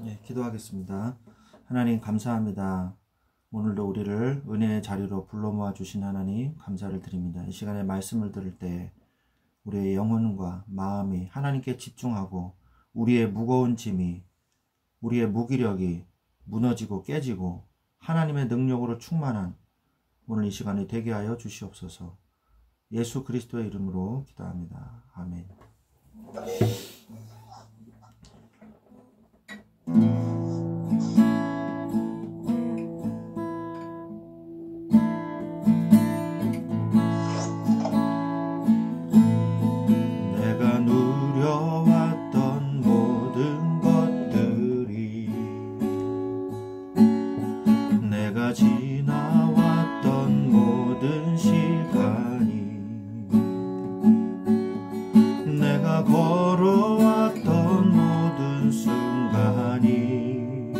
네, 기도하겠습니다. 하나님 감사합니다. 오늘도 우리를 은혜의 자리로 불러 모아 주신 하나님 감사를 드립니다. 이 시간에 말씀을 들을 때 우리의 영혼과 마음이 하나님께 집중하고 우리의 무거운 짐이, 우리의 무기력이 무너지고 깨지고 하나님의 능력으로 충만한 오늘 이 시간이 되게 하여 주시옵소서. 예수 그리스도의 이름으로 기도합니다. 아멘. 내가 누려왔던 모든 것들이, 내가 지나왔던 모든 시간이, 내가 걸어왔던 모든 순간이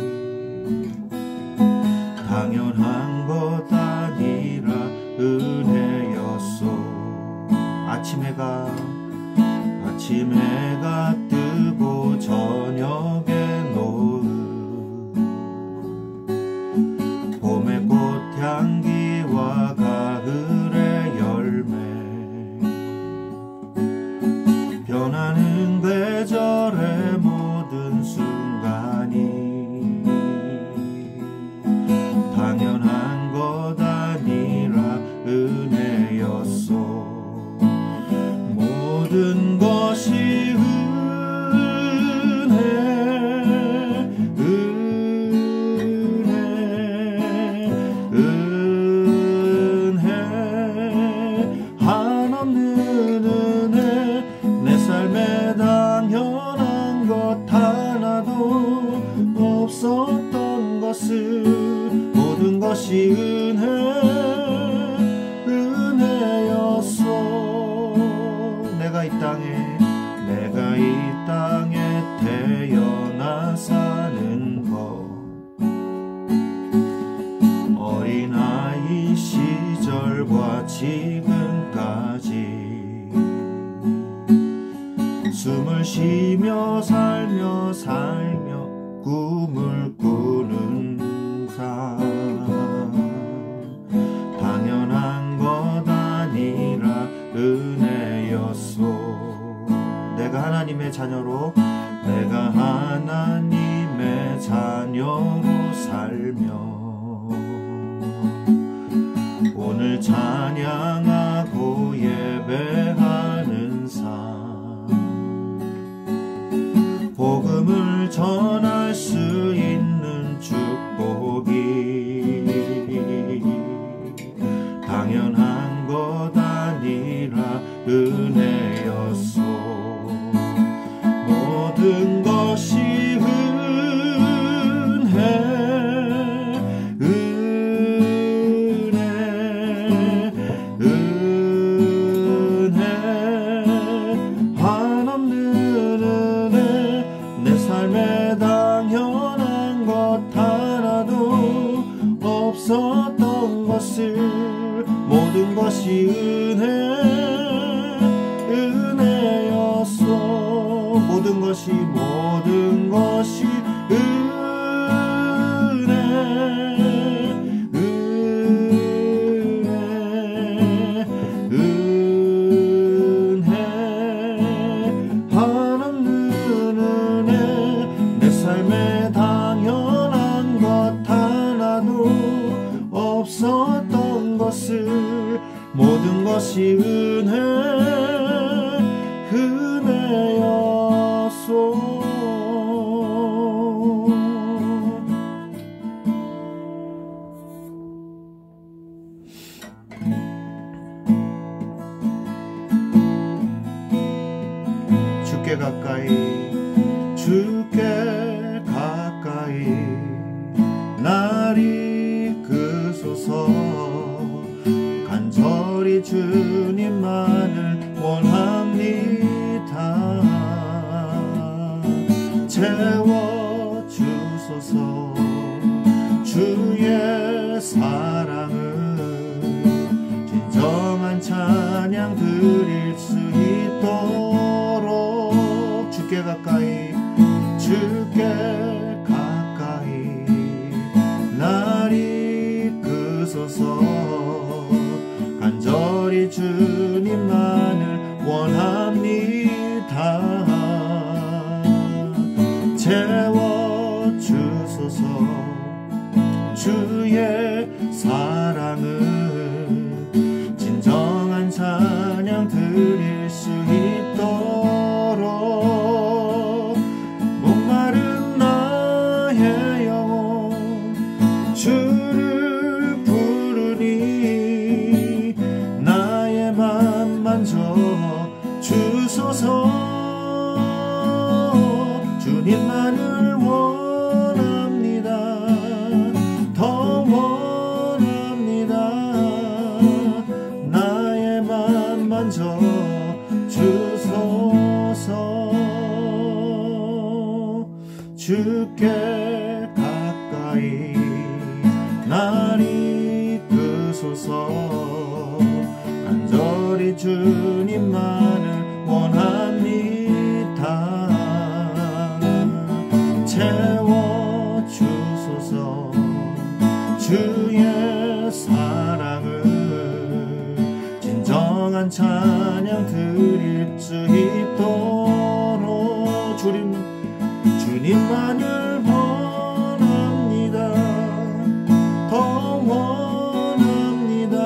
당연한 것 아니라 은혜였소. 아침 해가 뜨고 저녁에 노을, 봄의 꽃향기와 가을의 열매, 변하는 계절의 모든 순간이 당연한 것 아니라 은혜였소. 모든 것이 은혜, 한없는 은혜. 내 삶에 당연한 것 하나도 없었던 것을, 모든 것이 은혜였소. 내가 이 땅에 태어나 사는 것, 어린아이 시절과 지금까지 숨을 쉬며 살며 꿈을 꾸는 삶, 당연한 것 아니라 은혜였소. 내가 하나님의 자녀로 살며 오늘 찬양하고 예배하는 삶, 복음을 전할 수 있는 축복이 당연한 것 아니라 은혜였소. 모든 것이 은혜, 한없는 은혜. 내 삶에 당연한 것 하나도 없었던 것을, 모든 것이 은혜였소. 모든 것이 은혜, 한없는 은혜. 내 삶에 당연한 것 하나도 없었던 것을, 모든 것이 은혜였소. 주께 가까이 날 이끄소서. 간절히 주님만을 원합니다. 채워주소서. 주의 사랑을 진정한 찬양 드릴 수 있도록 주께 가까이 주소서. 주의 사랑은 진정한 찬양 드릴 수 있도록 목마른 나의 영혼 주를 부르니 나의 맘 만져 주소서. 주님만을 원합니다. 더 원합니다. 나의 맘 만져 주소서. 주께 가까이 날 이끄소서. 간절히 주님만을 원합니다. 채워주소서. 주의 사랑을 진정한 찬양 드릴 수 있도록 주님만을 원합니다. 더 원합니다.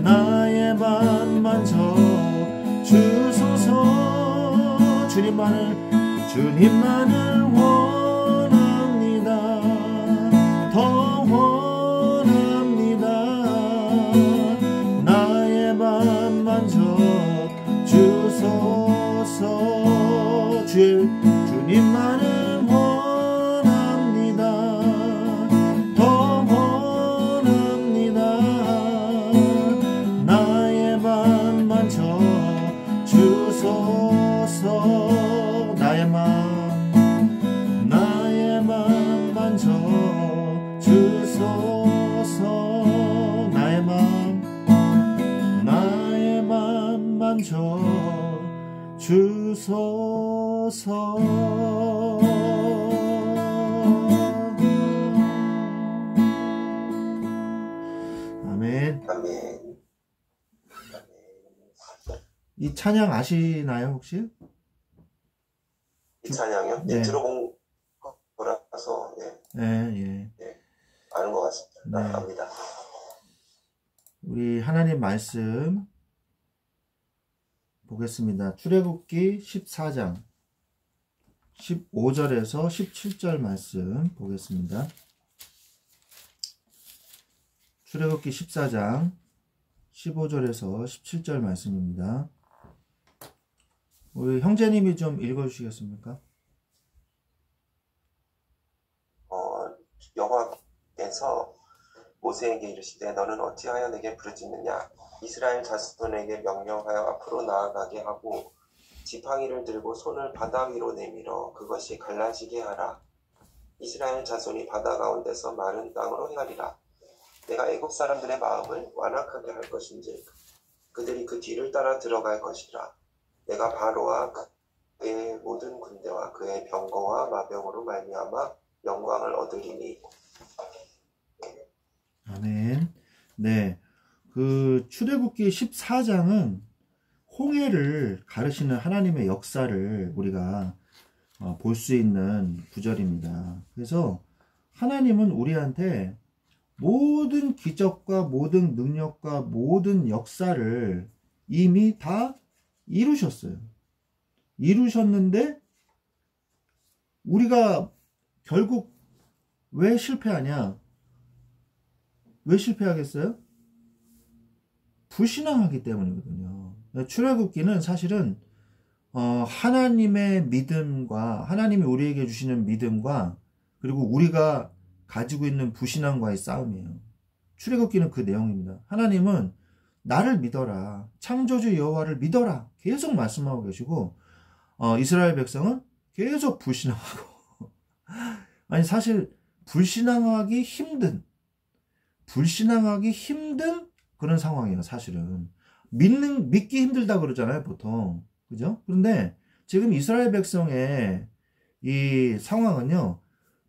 나의 맘 만져 주소서. 주님만을 원합니다. 더 원합니다. 나의 맘 만져 주소서. 주님만을 원합니다. 더 원합니다. 나의 맘 만져 주소서. 나의 맘 만져 주소서. 나의 맘 만져 주소서. 아멘. 아멘. 이 찬양 아시나요 혹시? 이 찬양이요? 네. 들어본 거라서 예. 아는 것 같습니다. 네. 압니다. 우리 하나님 말씀 보겠습니다. 출애굽기 14장 15절에서 17절 말씀 보겠습니다. 출애굽기 14장 15절에서 17절 말씀입니다. 우리 형제님이 좀 읽어주시겠습니까? 여호와께서 모세에게 이르시되 너는 어찌하여 내게 부르짖느냐. 이스라엘 자손에게 명령하여 앞으로 나아가게 하고 지팡이를 들고 손을 바다 위로 내밀어 그것이 갈라지게 하라. 이스라엘 자손이 바다 가운데서 마른 땅으로 행하리라. 내가 애굽 사람들의 마음을 완악하게 할 것인지 그들이 그 뒤를 따라 들어갈 것이라. 내가 바로와 그의 모든 군대와 그의 병거와 마병으로 말미암아 영광을 얻으리니. 아멘. 네. 그 출애굽기 14장은 홍해를 가르시는 하나님의 역사를 우리가 볼 수 있는 구절입니다. 그래서 하나님은 우리한테 모든 기적과 모든 능력과 모든 역사를 이미 다 이루셨어요. 이루셨는데 우리가 결국 왜 실패하냐? 왜 실패하겠어요? 불신앙하기 때문이거든요. 출애굽기는 사실은 하나님의 믿음과 하나님이 우리에게 주시는 믿음과 그리고 우리가 가지고 있는 불신앙과의 싸움이에요. 출애굽기는 그 내용입니다. 하나님은 나를 믿어라. 창조주 여호와를 믿어라. 계속 말씀하고 계시고 이스라엘 백성은 계속 불신앙하고 아니 사실 불신앙하기 힘든 그런 상황이에요. 사실은 믿기 힘들다 그러잖아요, 보통. 그죠? 그런데 지금 이스라엘 백성의 이 상황은요,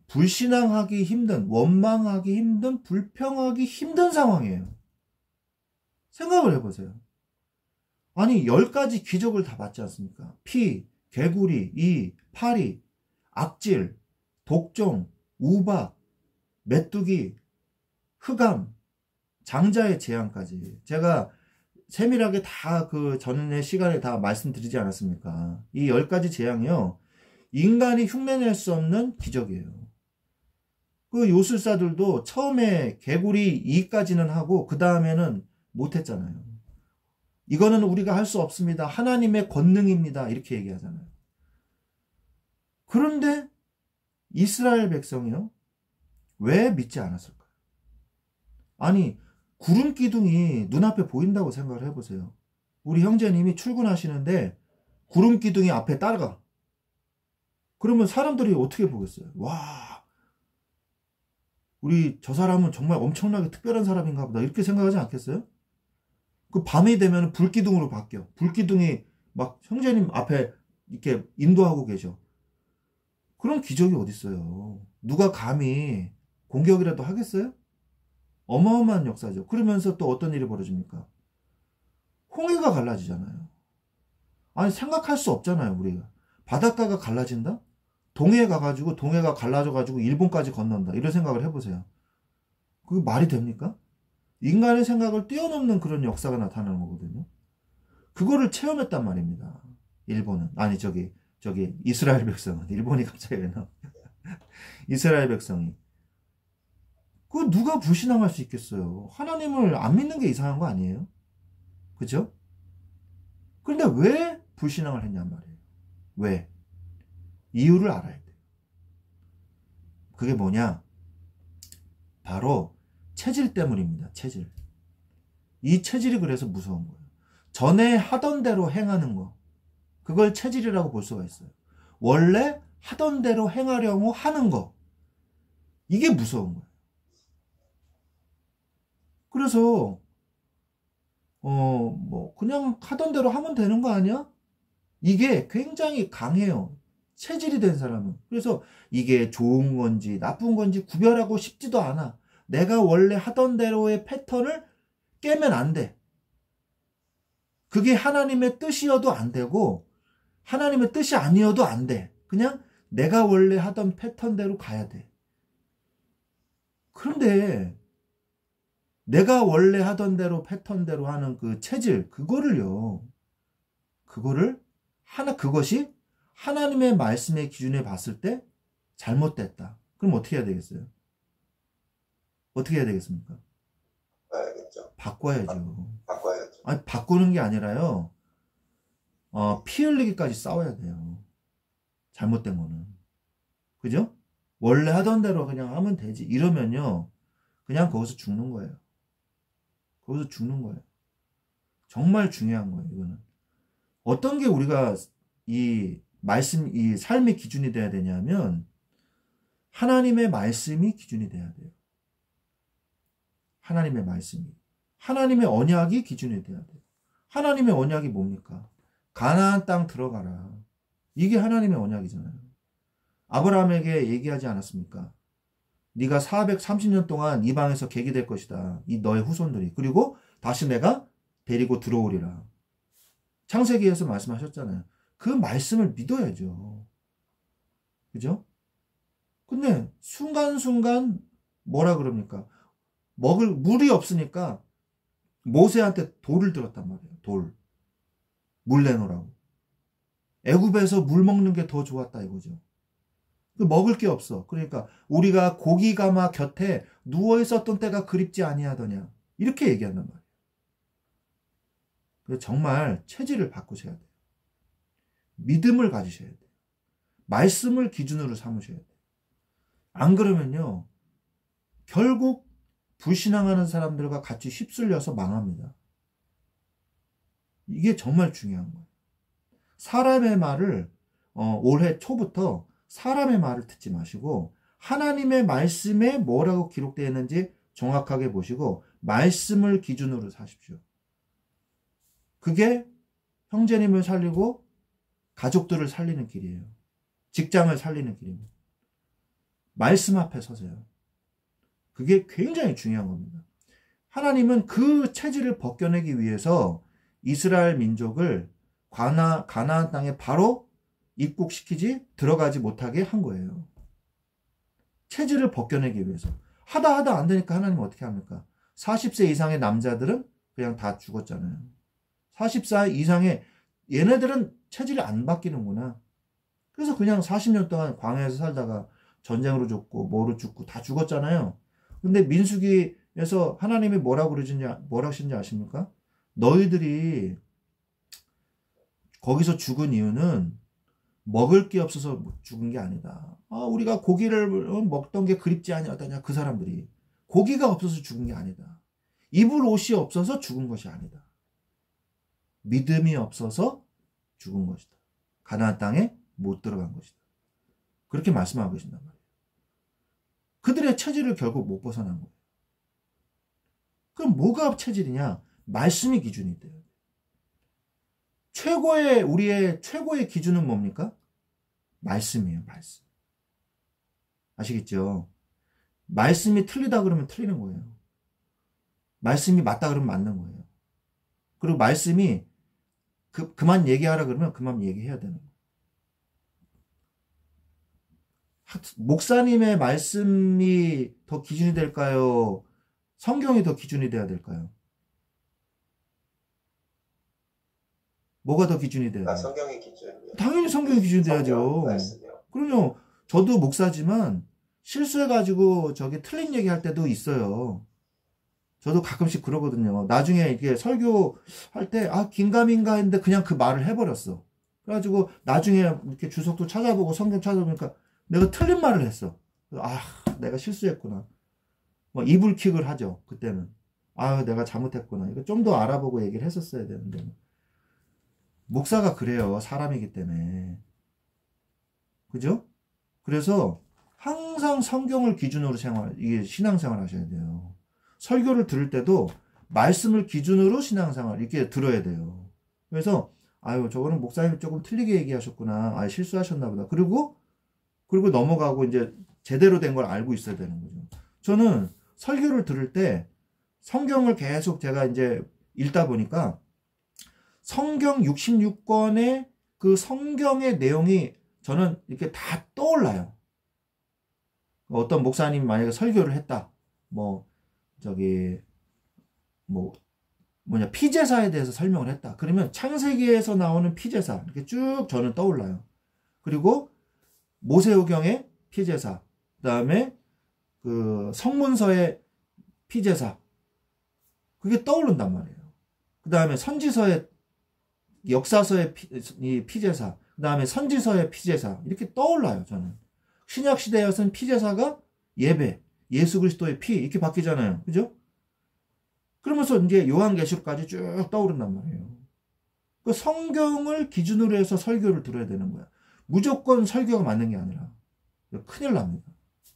불신앙하기 힘든, 원망하기 힘든, 불평하기 힘든 상황이에요. 생각을 해보세요. 아니 10가지 기적을 다 봤지 않습니까? 피, 개구리, 이, 파리, 악질, 독종, 우박, 메뚜기, 흑암, 장자의 재앙까지 제가 세밀하게 다 그 전에 시간에 다 말씀드리지 않았습니까? 이 10가지 재앙이요. 인간이 흉내낼 수 없는 기적이에요. 그 요술사들도 처음에 개구리 2까지는 하고 그 다음에는 못했잖아요. 이거는 우리가 할 수 없습니다. 하나님의 권능입니다. 이렇게 얘기하잖아요. 그런데 이스라엘 백성이요? 왜 믿지 않았을까요? 아니, 구름 기둥이 눈앞에 보인다고 생각을 해보세요. 우리 형제님이 출근하시는데 구름 기둥이 앞에 따라가. 그러면 사람들이 어떻게 보겠어요? 와, 우리 저 사람은 정말 엄청나게 특별한 사람인가 보다. 이렇게 생각하지 않겠어요? 그 밤이 되면 불기둥으로 바뀌어. 불기둥이 막 형제님 앞에 이렇게 인도하고 계셔. 그런 기적이 어딨어요? 누가 감히 공격이라도 하겠어요? 어마어마한 역사죠. 그러면서 또 어떤 일이 벌어집니까? 홍해가 갈라지잖아요. 아니, 생각할 수 없잖아요, 우리가. 바닷가가 갈라진다? 동해에 가가지고, 동해가 갈라져가지고 일본까지 건넌다. 이런 생각을 해보세요. 그게 말이 됩니까? 인간의 생각을 뛰어넘는 그런 역사가 나타나는 거거든요. 그거를 체험했단 말입니다. 일본은. 아니, 이스라엘 백성은. 일본이 갑자기 왜 나와? 이스라엘 백성이. 그 누가 불신앙할 수 있겠어요? 하나님을 안 믿는 게 이상한 거 아니에요? 그죠? 그런데 왜 불신앙을 했냔 말이에요. 왜? 이유를 알아야 돼요. 그게 뭐냐? 바로 체질 때문입니다. 체질. 이 체질이 그래서 무서운 거예요. 전에 하던 대로 행하는 거. 그걸 체질이라고 볼 수가 있어요. 원래 하던 대로 행하려고 하는 거. 이게 무서운 거예요. 그래서 그냥 하던 대로 하면 되는 거 아니야? 이게 굉장히 강해요. 체질이 된 사람은. 그래서 이게 좋은 건지 나쁜 건지 구별하고 싶지도 않아. 내가 원래 하던 대로의 패턴을 깨면 안 돼. 그게 하나님의 뜻이어도 안 되고 하나님의 뜻이 아니어도 안 돼. 그냥 내가 원래 하던 패턴대로 가야 돼. 그런데 내가 원래 하던 대로 패턴대로 하는 그 체질, 그것이 하나님의 말씀의 기준에 봤을 때 잘못됐다. 그럼 어떻게 해야 되겠어요? 어떻게 해야 되겠습니까? 바꿔야겠죠. 바꿔야죠. 바꿔야죠. 아니, 바꾸는 게 아니라요. 피 흘리기까지 싸워야 돼요. 잘못된 거는. 그죠? 원래 하던 대로 그냥 하면 되지. 이러면요. 그냥 거기서 죽는 거예요. 거기서 죽는 거예요. 정말 중요한 거예요, 이거는. 어떤 게 우리가 이 삶의 기준이 돼야 되냐면, 하나님의 말씀이 기준이 돼야 돼요. 하나님의 말씀이. 하나님의 언약이 기준이 돼야 돼요. 하나님의 언약이 뭡니까? 가나안 땅 들어가라. 이게 하나님의 언약이잖아요. 아브라함에게 얘기하지 않았습니까? 네가 430년 동안 이방에서 객이 될 것이다. 이 너의 후손들이. 그리고 다시 내가 데리고 들어오리라. 창세기에서 말씀하셨잖아요. 그 말씀을 믿어야죠. 그죠? 근데 순간순간 뭐라 그럽니까? 먹을 물이 없으니까 모세한테 돌을 들었단 말이에요. 돌. 물 내놓으라고. 애굽에서 물 먹는 게 더 좋았다 이거죠. 먹을 게 없어. 그러니까 우리가 고기가마 곁에 누워 있었던 때가 그립지 아니하더냐. 이렇게 얘기한단 말이에요. 그래서 정말 체질을 바꾸셔야 돼요. 믿음을 가지셔야 돼요. 말씀을 기준으로 삼으셔야 돼요. 안 그러면요. 결국 불신앙하는 사람들과 같이 휩쓸려서 망합니다. 이게 정말 중요한 거예요. 사람의 말을 올해 초부터 사람의 말을 듣지 마시고 하나님의 말씀에 뭐라고 기록되어 있는지 정확하게 보시고 말씀을 기준으로 사십시오. 그게 형제님을 살리고 가족들을 살리는 길이에요. 직장을 살리는 길입니다. 말씀 앞에 서세요. 그게 굉장히 중요한 겁니다. 하나님은 그 체질을 벗겨내기 위해서 이스라엘 민족을 가나안 땅에 바로 입국시키지 들어가지 못하게 한 거예요. 체질을 벗겨내기 위해서. 하다 안 되니까 하나님은 어떻게 합니까? 40세 이상의 남자들은 그냥 다 죽었잖아요. 40세 이상의 얘네들은 체질이 안 바뀌는구나. 그래서 그냥 40년 동안 광야에서 살다가 전쟁으로 죽고 뭐로 죽고 다 죽었잖아요. 근데 민수기에서 하나님이 뭐라고 하시는지 아십니까? 너희들이 거기서 죽은 이유는 먹을 게 없어서 죽은 게 아니다. 우리가 고기를 먹던 게 그립지 아니하다냐. 그 사람들이 고기가 없어서 죽은 게 아니다. 입을 옷이 없어서 죽은 것이 아니다. 믿음이 없어서 죽은 것이다. 가나안 땅에 못 들어간 것이다. 그렇게 말씀하고 계신단 말이에요. 그들의 체질을 결국 못 벗어난 거예요. 그럼 뭐가 체질이냐? 말씀이 기준이 돼요. 우리의 최고의 기준은 뭡니까? 말씀이에요, 말씀. 아시겠죠? 말씀이 틀리다 그러면 틀리는 거예요. 말씀이 맞다 그러면 맞는 거예요. 그리고 말씀이 그만 얘기하라 그러면 그만 얘기해야 되는 거예요. 목사님의 말씀이 더 기준이 될까요? 성경이 더 기준이 돼야 될까요? 뭐가 더 기준이 돼야 돼요? 성경의 기준이요. 당연히 성경이 기준이 돼야죠. 그럼요. 저도 목사지만 실수해가지고 틀린 얘기 할 때도 있어요. 저도 가끔씩 그러거든요. 나중에 이게 설교할 때 긴가민가 했는데 그냥 그 말을 해버렸어. 그래가지고 나중에 이렇게 주석도 찾아보고 성경 찾아보니까 내가 틀린 말을 했어. 내가 실수했구나. 이불킥을 하죠. 그때는. 내가 잘못했구나. 이거 좀 더 알아보고 얘기를 했었어야 되는데. 목사가 그래요. 사람이기 때문에. 그죠? 그래서 항상 성경을 기준으로 이게 신앙생활 하셔야 돼요. 설교를 들을 때도 말씀을 기준으로 신앙생활 이렇게 들어야 돼요. 그래서 저거는 목사님이 조금 틀리게 얘기하셨구나. 실수하셨나 보다. 그리고 넘어가고 이제 제대로 된 걸 알고 있어야 되는 거죠. 저는 설교를 들을 때 성경을 계속 제가 이제 읽다 보니까 성경 66권의 그 성경의 내용이 저는 이렇게 다 떠올라요. 어떤 목사님이 만약에 설교를 했다. 피제사에 대해서 설명을 했다. 그러면 창세기에서 나오는 피제사 이렇게 쭉 저는 떠올라요. 그리고 모세오경의 피제사, 그다음에 그 성문서의 피제사, 그게 떠오른단 말이에요. 그다음에 선지서의 역사서의 피제사, 그다음에 선지서의 피제사 이렇게 떠올라요. 저는 신약 시대에서는 피제사가 예배, 예수 그리스도의 피 이렇게 바뀌잖아요. 그죠? 그러면서 이제 요한계시록까지 쭉 떠오른단 말이에요. 그 성경을 기준으로 해서 설교를 들어야 되는 거야. 무조건 설교가 맞는 게 아니라 큰일 납니다.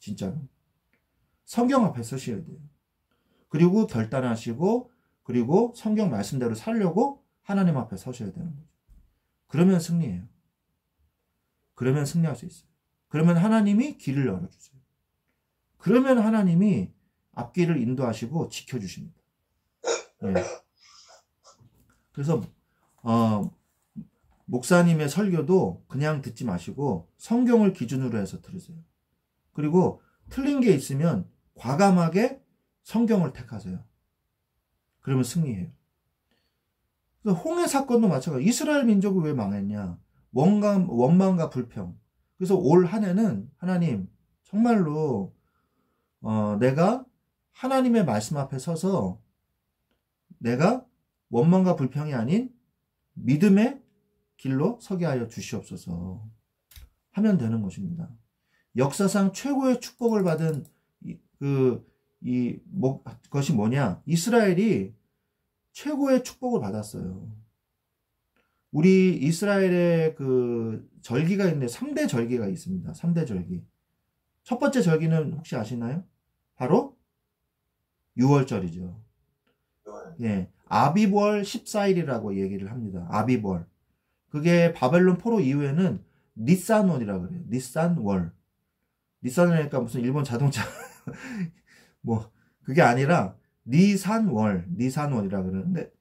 진짜로. 성경 앞에 서셔야 돼요. 그리고 결단하시고 그리고 성경 말씀대로 살려고 하나님 앞에 서셔야 되는 거죠. 그러면 승리해요. 그러면 승리할 수 있어요. 그러면 하나님이 길을 열어주세요. 그러면 하나님이 앞길을 인도하시고 지켜주십니다. 예. 그래서 목사님의 설교도 그냥 듣지 마시고 성경을 기준으로 해서 들으세요. 그리고 틀린 게 있으면 과감하게 성경을 택하세요. 그러면 승리해요. 그래서 홍해 사건도 마찬가지로 이스라엘 민족이 왜 망했냐? 원망과 불평. 그래서 올 한 해는 하나님 정말로 내가 하나님의 말씀 앞에 서서 내가 원망과 불평이 아닌 믿음의 길로 서게 하여 주시옵소서 하면 되는 것입니다. 역사상 최고의 축복을 받은 것이 뭐냐? 이스라엘이 최고의 축복을 받았어요. 우리 이스라엘의 그 절기가 있는데 3대 절기가 있습니다. 3대 절기. 첫 번째 절기는 혹시 아시나요? 바로 6월절이죠. 예, 아비월 14일이라고 얘기를 합니다. 아비월. 그게 바벨론 포로 이후에는 니산월이라고 그래요. 니산월. 니산월이니까 무슨 일본 자동차 그게 아니라 니산월이라고 그러는데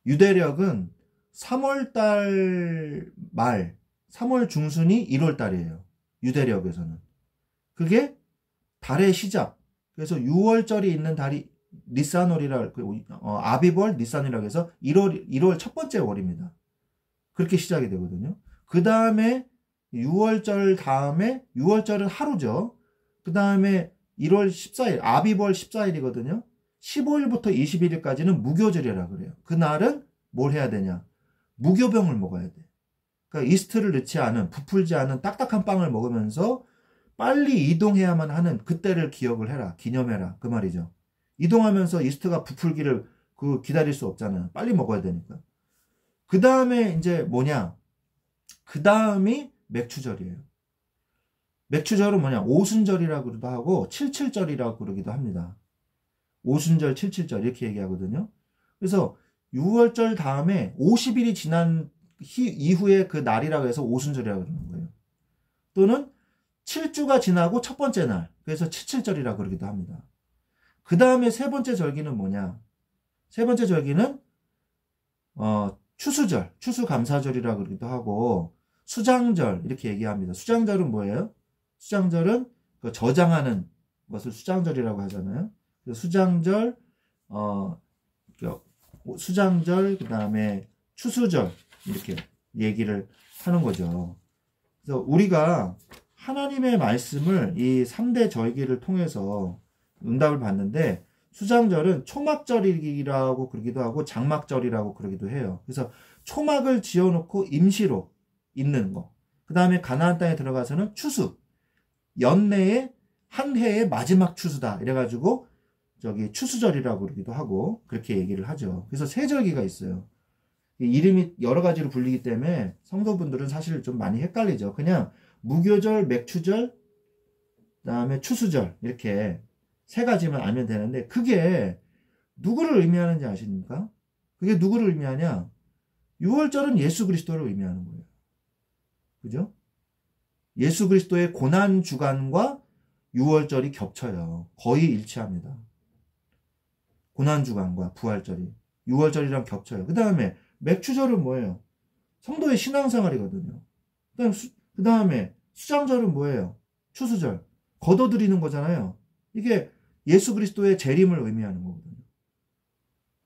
유대력은 3월달 말, 3월 중순이 1월달이에요. 유대력에서는. 그게 달의 시작. 그래서 6월절이 있는 달이 니산월이라, 아비벌, 니산이라고 해서 1월 첫 번째 월입니다. 그렇게 시작이 되거든요. 그 다음에 6월절 다음에, 6월절은 하루죠. 그 다음에 1월 14일, 아비벌 14일이거든요. 15일부터 21일까지는 무교절이라 그래요. 그날은 뭘 해야 되냐? 무교병을 먹어야 돼. 그러니까 이스트를 넣지 않은, 부풀지 않은 딱딱한 빵을 먹으면서 빨리 이동해야만 하는 그때를 기억을 해라. 기념해라. 그 말이죠. 이동하면서 이스트가 부풀기를 기다릴 수 없잖아요. 빨리 먹어야 되니까. 그 다음에 이제 뭐냐? 그 다음이 맥추절이에요. 맥추절은 뭐냐? 오순절이라고도 하고 칠칠절이라고 그러기도 합니다. 오순절, 칠칠절 이렇게 얘기하거든요. 그래서 6월절 다음에 50일이 지난 이후에 그 날이라고 해서 오순절이라고 그러는 거예요. 또는 7주가 지나고 첫 번째 날, 그래서 칠칠절이라고 그러기도 합니다. 그 다음에 세 번째 절기는 뭐냐? 세 번째 절기는 추수절, 추수감사절이라고 그러기도 하고 수장절 이렇게 얘기합니다. 수장절은 뭐예요? 수장절은 저장하는 것을 수장절이라고 하잖아요. 수장절, 수장절, 그 다음에 추수절 이렇게 얘기를 하는 거죠. 그래서 우리가 하나님의 말씀을 이 3대 절기를 통해서 응답을 받는데, 수장절은 초막절이라고 그러기도 하고 장막절이라고 그러기도 해요. 그래서 초막을 지어놓고 임시로 있는 거. 그 다음에 가나안 땅에 들어가서는 추수. 연내에 한 해의 마지막 추수다. 이래가지고 추수절이라고 그러기도 하고 그렇게 얘기를 하죠. 그래서 세 절기가 있어요. 이름이 여러 가지로 불리기 때문에 성도분들은 사실 좀 많이 헷갈리죠. 그냥 무교절, 맥추절, 그다음에 추수절 이렇게 세 가지만 알면 되는데, 그게 누구를 의미하는지 아십니까? 그게 누구를 의미하냐? 6월절은 예수 그리스도를 의미하는 거예요. 그죠? 예수 그리스도의 고난 주간과 6월절이 겹쳐요. 거의 일치합니다. 고난 주간과 부활절이 6월절이랑 겹쳐요. 그 다음에 맥추절은 뭐예요? 성도의 신앙생활이거든요. 그 다음에 수장절은 뭐예요? 추수절. 걷어들이는 거잖아요. 이게 예수 그리스도의 재림을 의미하는 거거든요.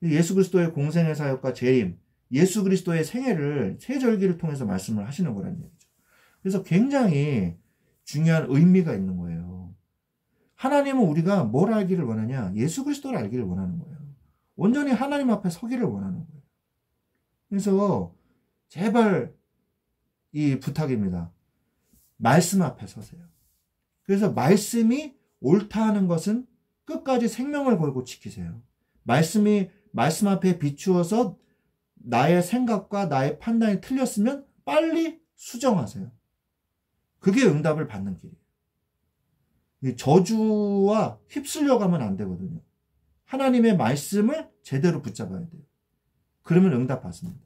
예수 그리스도의 공생의 사역과 재림, 예수 그리스도의 생애를 세 절기를 통해서 말씀을 하시는 거라는 얘기죠. 그래서 굉장히 중요한 의미가 있는 거예요. 하나님은 우리가 뭘 알기를 원하냐? 예수 그리스도를 알기를 원하는 거예요. 온전히 하나님 앞에 서기를 원하는 거예요. 그래서 제발 이 부탁입니다. 말씀 앞에 서세요. 그래서 말씀이 옳다 하는 것은 끝까지 생명을 걸고 지키세요. 말씀 앞에 비추어서 나의 생각과 나의 판단이 틀렸으면 빨리 수정하세요. 그게 응답을 받는 길이에요. 저주와 휩쓸려 가면 안 되거든요. 하나님의 말씀을 제대로 붙잡아야 돼요. 그러면 응답 받습니다.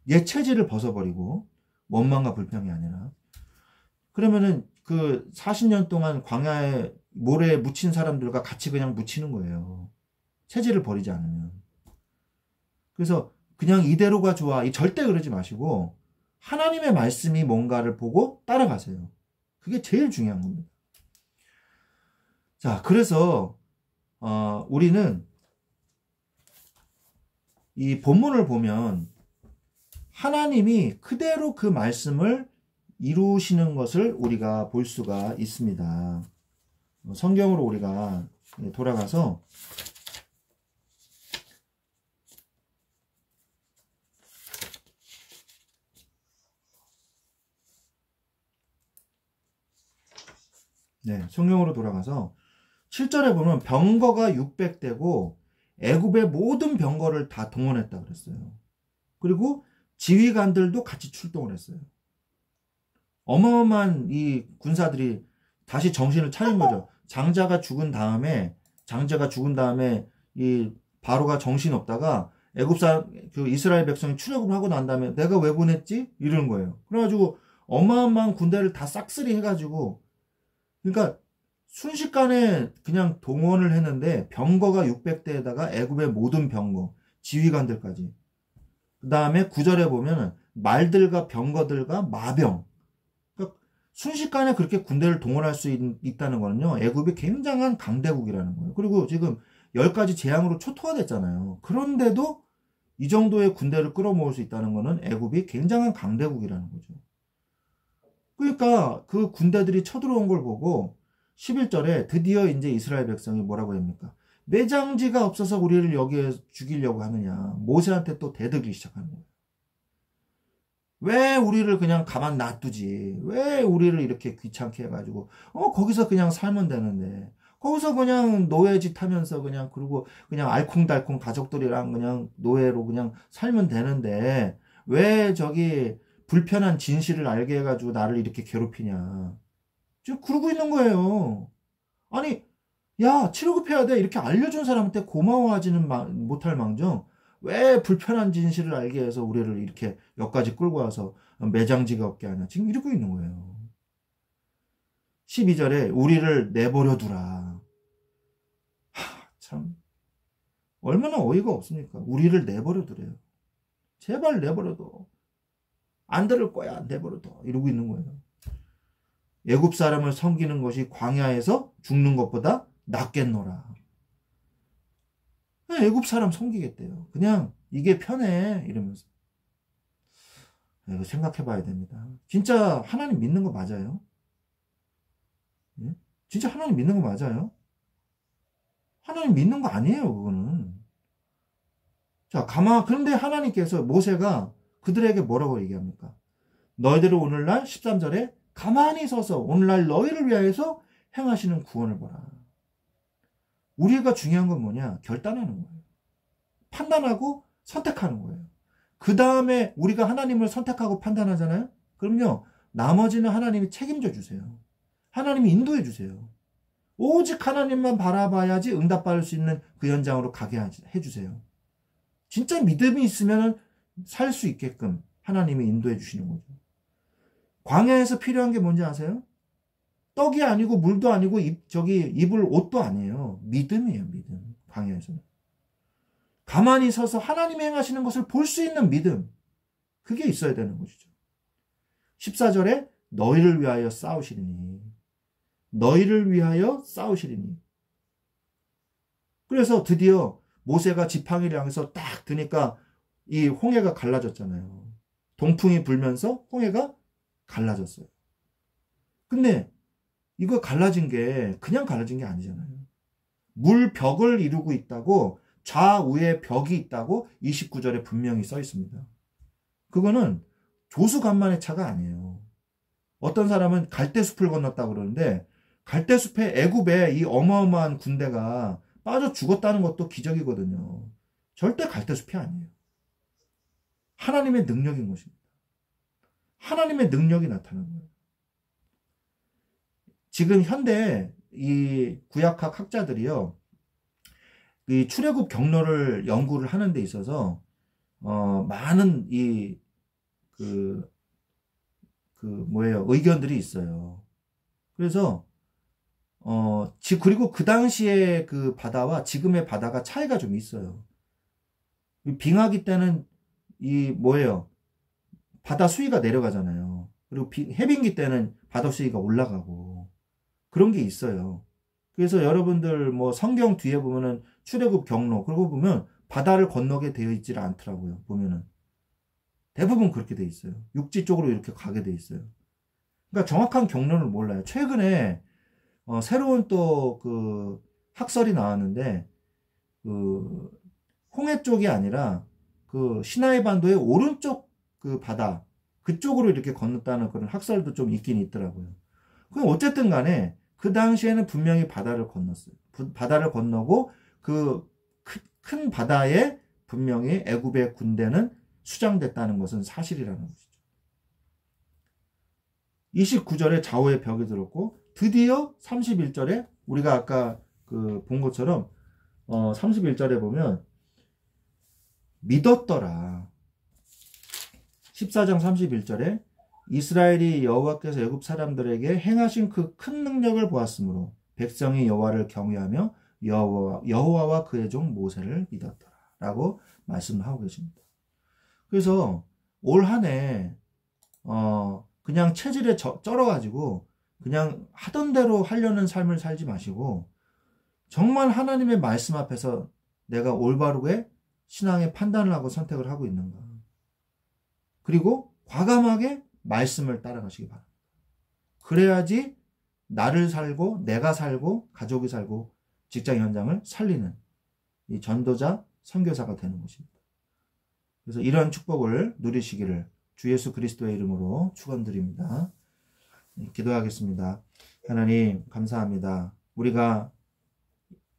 옛 체질을 벗어버리고 원망과 불평이 아니라. 그러면은 40년 동안 광야에 모래에 묻힌 사람들과 같이 그냥 묻히는 거예요. 체질을 버리지 않으면. 그래서 그냥 이대로가 좋아. 절대 그러지 마시고 하나님의 말씀이 뭔가를 보고 따라가세요. 그게 제일 중요한 겁니다. 자, 그래서 우리는 이 본문을 보면 하나님이 그대로 그 말씀을 이루시는 것을 우리가 볼 수가 있습니다. 성경으로 우리가 돌아가서 성경으로 돌아가서 7절에 보면 병거가 600대고 애굽의 모든 병거를 다 동원했다 그랬어요. 그리고 지휘관들도 같이 출동을 했어요. 어마어마한 이 군사들이 다시 정신을 차린 거죠. 장자가 죽은 다음에 이 바로가 정신 없다가 이스라엘 백성이 출애굽을 하고 난 다음에 내가 왜 보냈지? 이러는 거예요. 그래가지고 어마어마한 군대를 다 싹쓸이 해가지고, 그러니까 순식간에 그냥 동원을 했는데 병거가 600대에다가 애굽의 모든 병거, 지휘관들까지. 그 다음에 9절에 보면 말들과 병거들과 마병, 그러니까 순식간에 그렇게 군대를 동원할 수 있다는 거는요, 애굽이 굉장한 강대국이라는 거예요. 그리고 지금 10가지 재앙으로 초토화됐잖아요. 그런데도 이 정도의 군대를 끌어모을 수 있다는 거는 애굽이 굉장한 강대국이라는 거죠. 그러니까 그 군대들이 쳐들어온 걸 보고 11절에 드디어 이제 이스라엘 백성이 뭐라고 합니까? 매장지가 없어서 우리를 여기에 죽이려고 하느냐. 모세한테 또 대들기 시작하는 거예요. 왜 우리를 그냥 가만 놔두지? 왜 우리를 이렇게 귀찮게 해가지고 거기서 그냥 살면 되는데 거기서 그냥 노예짓 하면서 그냥 그리고 그냥 알콩달콩 가족들이랑 그냥 노예로 그냥 살면 되는데 왜 저기 불편한 진실을 알게 해가지고 나를 이렇게 괴롭히냐? 지금 그러고 있는 거예요. 아니, 야, 치료급해야 돼. 이렇게 알려준 사람한테 고마워하지는 못할 망정 왜 불편한 진실을 알게 해서 우리를 이렇게 여기까지 끌고 와서 매장지가 없게 하냐. 지금 이러고 있는 거예요. 12절에 우리를 내버려 두라. 참 얼마나 어이가 없습니까? 우리를 내버려 두래요. 제발 내버려 둬. 안 들을 거야. 내버려 둬. 이러고 있는 거예요. 애굽 사람을 섬기는 것이 광야에서 죽는 것보다 낫겠노라. 애굽 사람 섬기겠대요. 그냥 이게 편해 이러면서. 이거 생각해 봐야 됩니다. 진짜 하나님 믿는 거 맞아요? 예? 진짜 하나님 믿는 거 맞아요? 하나님 믿는 거 아니에요, 그거는. 자, 그런데 하나님께서 모세가 그들에게 뭐라고 얘기합니까? 너희들은 오늘날 13절에 가만히 서서 오늘날 너희를 위하여서 행하시는 구원을 보라. 우리가 중요한 건 뭐냐? 결단하는 거예요. 판단하고 선택하는 거예요. 그 다음에 우리가 하나님을 선택하고 판단하잖아요? 그럼요, 나머지는 하나님이 책임져 주세요. 하나님이 인도해 주세요. 오직 하나님만 바라봐야지 응답받을 수 있는 그 현장으로 가게 해주세요. 진짜 믿음이 있으면 살 수 있게끔 하나님이 인도해 주시는 거죠. 광야에서 필요한 게 뭔지 아세요? 떡이 아니고 물도 아니고 입을 옷도 아니에요. 믿음이에요, 믿음. 광야에서는. 가만히 서서 하나님이 행하시는 것을 볼 수 있는 믿음. 그게 있어야 되는 것이죠. 14절에 너희를 위하여 싸우시리니. 너희를 위하여 싸우시리니. 그래서 드디어 모세가 지팡이를 향해서 딱 드니까 이 홍해가 갈라졌잖아요. 동풍이 불면서 홍해가 갈라졌어요. 근데 이거 갈라진 게 그냥 갈라진 게 아니잖아요. 물벽을 이루고 있다고, 좌우에 벽이 있다고 29절에 분명히 써 있습니다. 그거는 조수간만의 차가 아니에요. 어떤 사람은 갈대숲을 건넜다고 그러는데 갈대숲에 애굽에 이 어마어마한 군대가 빠져 죽었다는 것도 기적이거든요. 절대 갈대숲이 아니에요. 하나님의 능력인 것입니다. 하나님의 능력이 나타나는 거예요. 지금 현대 이 구약학 학자들이요, 이 출애굽 경로를 연구를 하는 데 있어서 많은 의견들이 있어요. 그래서 그리고 그 당시에 그 바다와 지금의 바다가 차이가 좀 있어요. 빙하기 때는 바다 수위가 내려가잖아요. 그리고 해빙기 때는 바다 수위가 올라가고 그런 게 있어요. 그래서 여러분들 성경 뒤에 보면은 출애굽 경로, 그러고 보면 바다를 건너게 되어 있지를 않더라고요. 보면은 대부분 그렇게 돼 있어요. 육지 쪽으로 이렇게 가게 돼 있어요. 그러니까 정확한 경로를 몰라요. 최근에 새로운 또 그 학설이 나왔는데, 그 홍해 쪽이 아니라 그 시나이 반도의 오른쪽 그 바다 그쪽으로 이렇게 건넜다는 그런 학설도 좀 있긴 있더라고요. 그럼 어쨌든 간에 그 당시에는 분명히 바다를 건넜어요. 바다를 건너고 그 큰 바다에 분명히 애굽의 군대는 수장됐다는 것은 사실이라는 것이죠. 29절에 좌우의 벽이 들었고, 드디어 31절에 우리가 아까 본 것처럼 31절에 보면 믿었더라. 14장 31절에 이스라엘이 여호와께서 애굽 사람들에게 행하신 그 큰 능력을 보았으므로 백성이 여호와를 경외하며 여호와와 그의 종 모세를 믿었더라 라고 말씀을 하고 계십니다. 그래서 올 한 해 그냥 체질에 쩔어가지고 그냥 하던 대로 하려는 삶을 살지 마시고 정말 하나님의 말씀 앞에서 내가 올바르게 신앙의 판단을 하고 선택을 하고 있는가. 그리고 과감하게 말씀을 따라가시기 바랍니다. 그래야지 나를 살고 내가 살고 가족이 살고 직장 현장을 살리는 이 전도자, 선교사가 되는 것입니다. 그래서 이러한 축복을 누리시기를 주 예수 그리스도의 이름으로 축원드립니다. 기도하겠습니다. 하나님 감사합니다. 우리가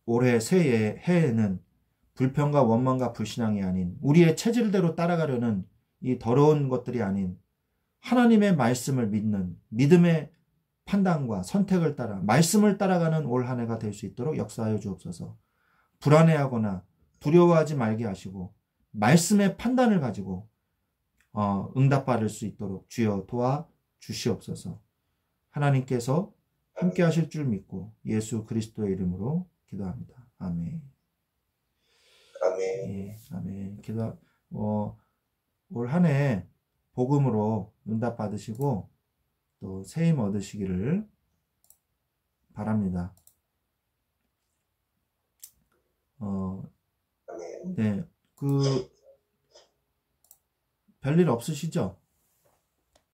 올해 새해에는 불평과 원망과 불신앙이 아닌 우리의 체질대로 따라가려는 이 더러운 것들이 아닌 하나님의 말씀을 믿는 믿음의 판단과 선택을 따라 말씀을 따라가는 올 한 해가 될 수 있도록 역사하여 주옵소서. 불안해하거나 두려워하지 말게 하시고 말씀의 판단을 가지고 응답받을 수 있도록 주여 도와 주시옵소서. 하나님께서 함께 하실 줄 믿고 예수 그리스도의 이름으로 기도합니다. 아멘. 아멘. 예, 아멘. 올 한 해 복음으로 응답 받으시고 또 새 힘 얻으시기를 바랍니다. 아멘. 네, 별일 없으시죠?